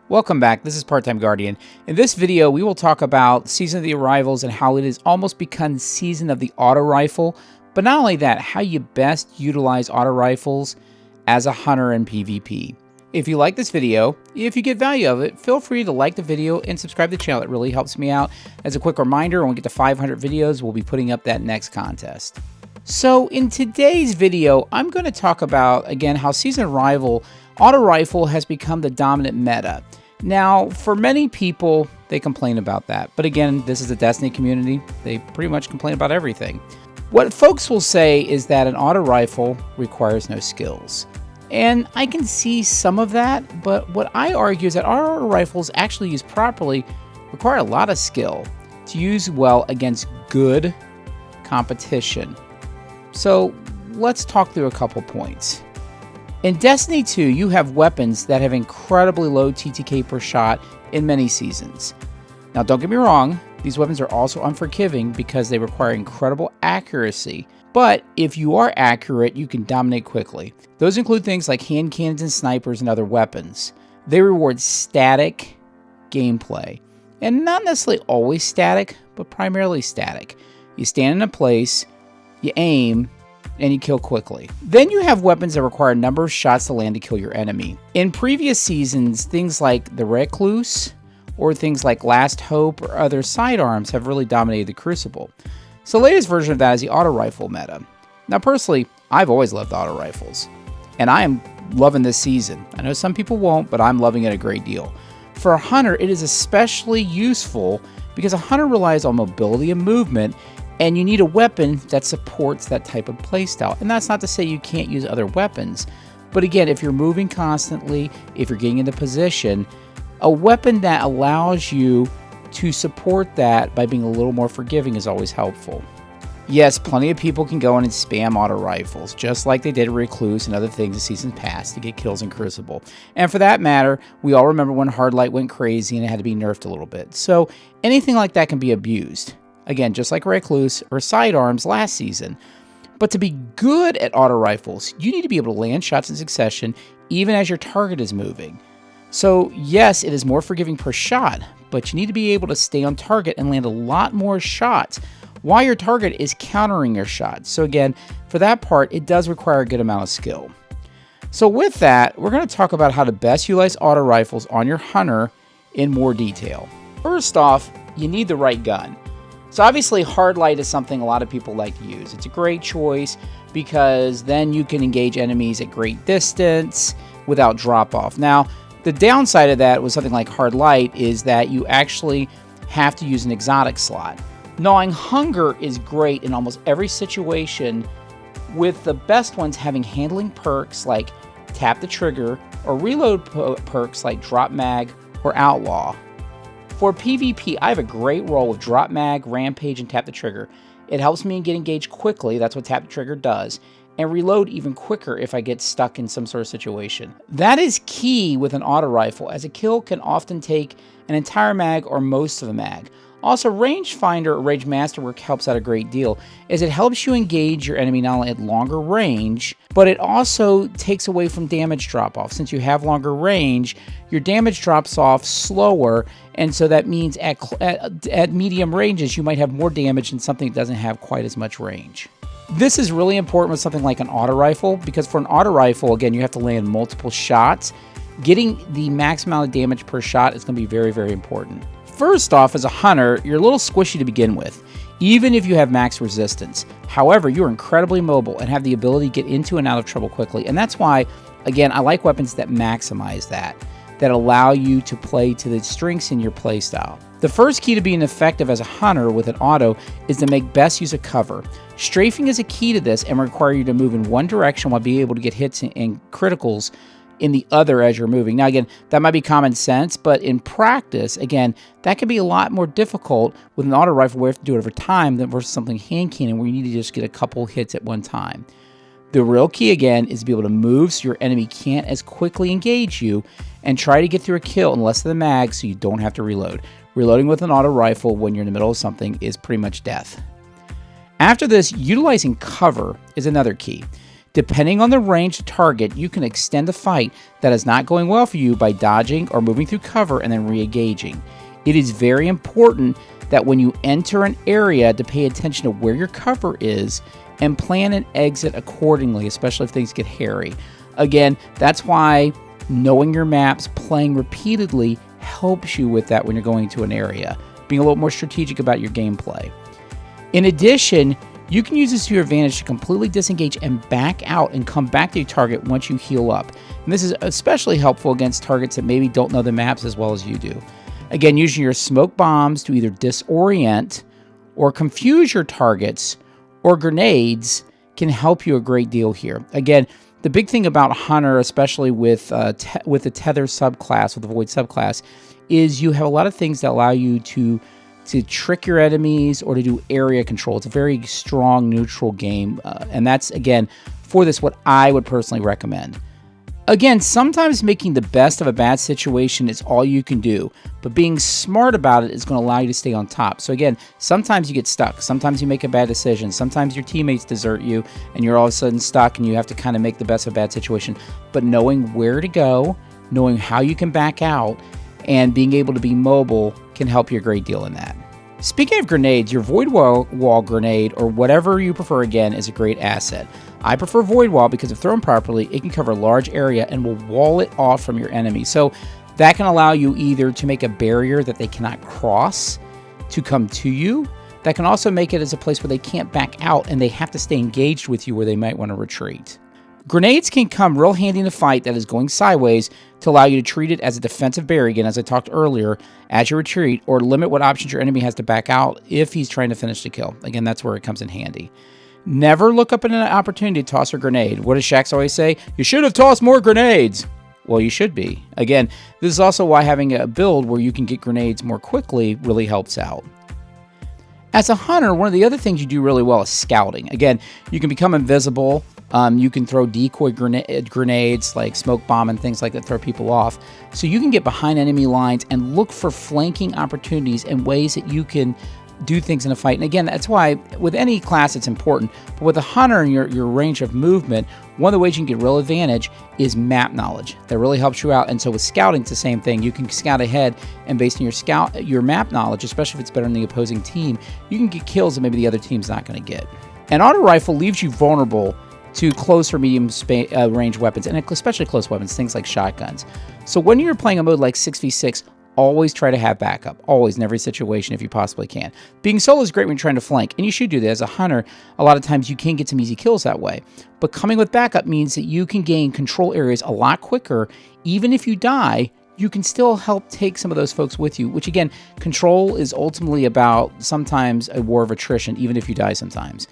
Welcome back, this is Part-Time Guardian. In this video, we will talk about Season of the Arrivals and how it has almost become Season of the Auto Rifle, but not only that, how you best utilize auto rifles as a hunter in PvP. If you like this video, if you get value of it, feel free to like the video and subscribe to the channel. It really helps me out. As a quick reminder, when we get to 500 videos, we'll be putting up that next contest. So in today's video, I'm going to talk about, again, how Season of Arrival auto rifle has become the dominant meta. Now, for many people, they complain about that. But again, this is a Destiny community. They pretty much complain about everything. What folks will say is that an auto rifle requires no skills. And I can see some of that, but what I argue is that auto rifles, actually used properly, require a lot of skill to use well against good competition. So let's talk through a couple points. In Destiny 2, you have weapons that have incredibly low TTK per shot in many seasons. Now, don't get me wrong, these weapons are also unforgiving because they require incredible accuracy. But if you are accurate, you can dominate quickly. Those include things like hand cannons and snipers and other weapons. They reward static gameplay. And not necessarily always static, but primarily static. You stand in a place, you aim, and you kill quickly. Then you have weapons that require a number of shots to land to kill your enemy. In previous seasons, things like the Recluse or things like Last Hope or other sidearms have really dominated the Crucible. So the latest version of that is the auto rifle meta. Now personally, I've always loved auto rifles, and I am loving this season. I know some people won't, but I'm loving it a great deal. For a hunter, it is especially useful because a hunter relies on mobility and movement, and you need a weapon that supports that type of playstyle. And that's not to say you can't use other weapons. But again, if you're moving constantly, if you're getting into position, a weapon that allows you to support that by being a little more forgiving is always helpful. Yes, plenty of people can go in and spam auto rifles, just like they did Recluse and other things in seasons past to get kills in Crucible. And for that matter, we all remember when Hard Light went crazy and it had to be nerfed a little bit. So anything like that can be abused. Again, just like Recluse or sidearms last season. But to be good at auto rifles, you need to be able to land shots in succession even as your target is moving. So yes, it is more forgiving per shot, but you need to be able to stay on target and land a lot more shots while your target is countering your shots. So again, for that part, it does require a good amount of skill. So with that, we're going to talk about how to best utilize auto rifles on your hunter in more detail. First off, you need the right gun. So obviously Hard Light is something a lot of people like to use. It's a great choice because then you can engage enemies at great distance without drop off. Now, the downside of that with something like Hard Light is that you actually have to use an exotic slot. Gnawing Hunger is great in almost every situation, with the best ones having handling perks like Tap the Trigger or reload perks like Drop Mag or Outlaw. For PvP, I have a great role with Drop Mag, Rampage, and Tap the Trigger. It helps me get engaged quickly, that's what Tap the Trigger does, and reload even quicker if I get stuck in some sort of situation. That is key with an auto rifle, as a kill can often take an entire mag or most of a mag. Also, Rangefinder or Range Masterwork helps out a great deal, as it helps you engage your enemy not only at longer range, but it also takes away from damage drop-off. Since you have longer range, your damage drops off slower, and so that means at medium ranges, you might have more damage than something that doesn't have quite as much range. This is really important with something like an auto rifle, because for an auto rifle, again, you have to land multiple shots. Getting the max amount of damage per shot is going to be very, very important. First off, as a hunter, you're a little squishy to begin with, even if you have max resistance. However, you're incredibly mobile and have the ability to get into and out of trouble quickly. And that's why, again, I like weapons that maximize that allow you to play to the strengths in your playstyle. The first key to being effective as a hunter with an auto is to make best use of cover. Strafing is a key to this and require you to move in one direction while being able to get hits and criticals in the other as you're moving. Now again, that might be common sense, but in practice, again, that can be a lot more difficult with an auto rifle where you have to do it over time than versus something hand cannon where you need to just get a couple hits at one time. The real key again is to be able to move so your enemy can't as quickly engage you, and try to get through a kill in less than the mag so you don't have to reload. Reloading with an auto rifle when you're in the middle of something is pretty much death. After this, utilizing cover is another key. Depending on the range of target, you can extend a fight that is not going well for you by dodging or moving through cover and then re-engaging. It is very important that when you enter an area to pay attention to where your cover is and plan an exit accordingly, especially if things get hairy. Again, that's why knowing your maps, playing repeatedly, helps you with that when you're going to an area, being a little more strategic about your gameplay. In addition, you can use this to your advantage to completely disengage and back out and come back to your target once you heal up. And this is especially helpful against targets that maybe don't know the maps as well as you do. Again, using your smoke bombs to either disorient or confuse your targets, or grenades can help you a great deal here. Again, the big thing about Hunter, especially with the Tether subclass, with the Void subclass, is you have a lot of things that allow you to trick your enemies or to do area control. It's a very strong neutral game, and that's, again, for this, what I would personally recommend. Again, sometimes making the best of a bad situation is all you can do, but being smart about it is going to allow you to stay on top. So again, sometimes you get stuck. Sometimes you make a bad decision. Sometimes your teammates desert you, and you're all of a sudden stuck, and you have to kind of make the best of a bad situation. But knowing where to go, knowing how you can back out, and being able to be mobile can help you a great deal in that. Speaking of grenades, your Void Wall grenade, or whatever you prefer, again, is a great asset. I prefer Void Wall because if thrown properly, it can cover a large area and will wall it off from your enemy. So that can allow you either to make a barrier that they cannot cross to come to you. That can also make it as a place where they can't back out and they have to stay engaged with you where they might want to retreat. Grenades can come real handy in a fight that is going sideways to allow you to treat it as a defensive barrier, again, as I talked earlier, as you retreat, or limit what options your enemy has to back out if he's trying to finish the kill. Again, that's where it comes in handy. Never look up at an opportunity to toss a grenade. What does Shaxx always say? You should have tossed more grenades. Well, you should be. Again, this is also why having a build where you can get grenades more quickly really helps out. As a hunter, one of the other things you do really well is scouting. Again, you can become invisible. You can throw decoy grenades like smoke bomb and things like that, throw people off. So you can get behind enemy lines and look for flanking opportunities and ways that you can do things in a fight. And again, that's why with any class it's important. But with a hunter and your range of movement, one of the ways you can get real advantage is map knowledge. That really helps you out. And so with scouting, it's the same thing. You can scout ahead, and based on your map knowledge, especially if it's better than the opposing team, you can get kills that maybe the other team's not going to get. An auto rifle leaves you vulnerable to close or medium range weapons, and especially close weapons, things like shotguns. So when you're playing a mode like 6v6, always try to have backup, always, in every situation if you possibly can. Being solo is great when you're trying to flank, and you should do that. As a hunter, a lot of times you can get some easy kills that way. But coming with backup means that you can gain control areas a lot quicker. Even if you die, you can still help take some of those folks with you, which again, control is ultimately about sometimes a war of attrition, even if you die sometimes.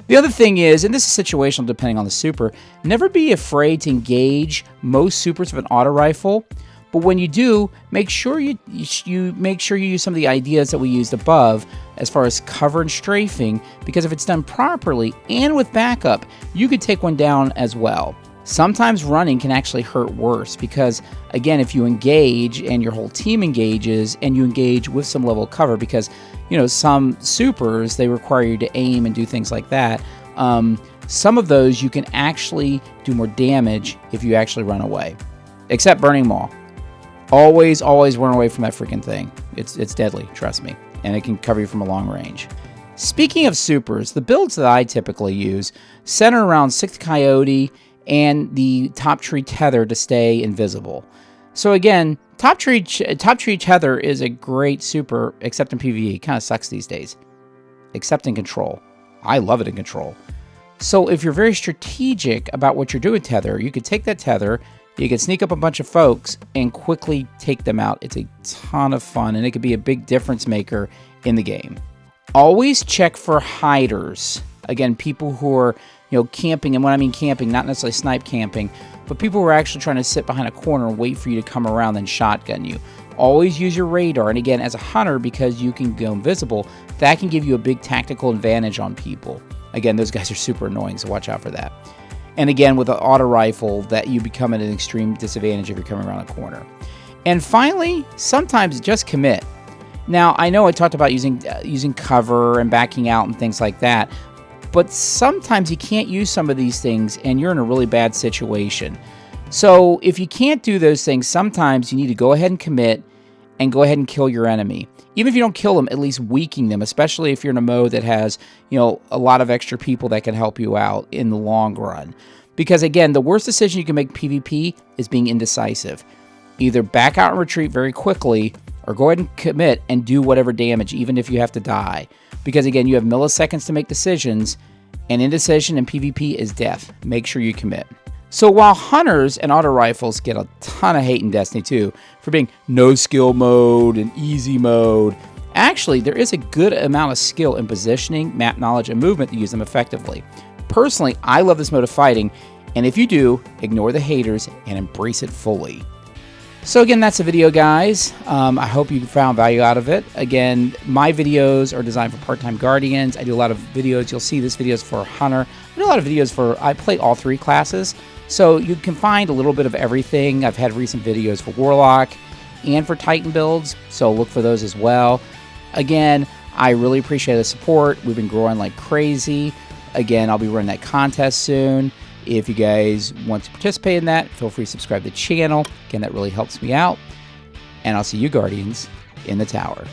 The other thing is, and this is situational depending on the super, never be afraid to engage most supers with an auto rifle. But when you do, make sure you use some of the ideas that we used above as far as cover and strafing, because if it's done properly and with backup, you could take one down as well. Sometimes running can actually hurt worse because, again, if you engage and your whole team engages and you engage with some level of cover, because, you know, some supers, they require you to aim and do things like that. Some of those you can actually do more damage if you actually run away, except Burning Maw. Always run away from that freaking thing. It's deadly, trust me, and it can cover you from a long range. Speaking of supers, the builds that I typically use center around 6th Coyote and the Top Tree Tether to stay invisible. So again, Top Tree Tether is a great super, except in PvE. Kind of sucks these days. Except in Control. I love it in Control. So if you're very strategic about what you're doing Tether, you could take that Tether, you can sneak up a bunch of folks and quickly take them out. It's a ton of fun, and it could be a big difference maker in the game. Always check for hiders. Again, people who are, you know, camping, and when I mean camping, not necessarily snipe camping, but people who are actually trying to sit behind a corner and wait for you to come around and shotgun you. Always use your radar, and again, as a hunter, because you can go invisible, that can give you a big tactical advantage on people. Again, those guys are super annoying, so watch out for that. And again, with an auto rifle, that you become at an extreme disadvantage if you're coming around a corner. And finally, sometimes just commit. Now, I know I talked about using cover and backing out and things like that, but sometimes you can't use some of these things and you're in a really bad situation. So if you can't do those things, sometimes you need to go ahead and commit and go ahead and kill your enemy. Even if you don't kill them, at least weaken them, especially if you're in a mode that has, a lot of extra people that can help you out in the long run. Because again, the worst decision you can make PvP is being indecisive. Either back out and retreat very quickly, or go ahead and commit and do whatever damage, even if you have to die. Because again, you have milliseconds to make decisions, and indecision in PvP is death. Make sure you commit. So while hunters and auto rifles get a ton of hate in Destiny 2 for being no skill mode and easy mode, actually there is a good amount of skill in positioning, map knowledge, and movement to use them effectively. Personally, I love this mode of fighting, and if you do, ignore the haters and embrace it fully. So again, that's the video, guys. I hope you found value out of it. Again, my videos are designed for part-time guardians. I do a lot of videos. You'll see this video is for hunter. I do a lot of videos I play all 3 classes. So you can find a little bit of everything. I've had recent videos for Warlock and for Titan builds, so look for those as well. Again, I really appreciate the support. We've been growing like crazy. Again, I'll be running that contest soon. If you guys want to participate in that, feel free to subscribe to the channel. Again, that really helps me out. And I'll see you Guardians in the tower.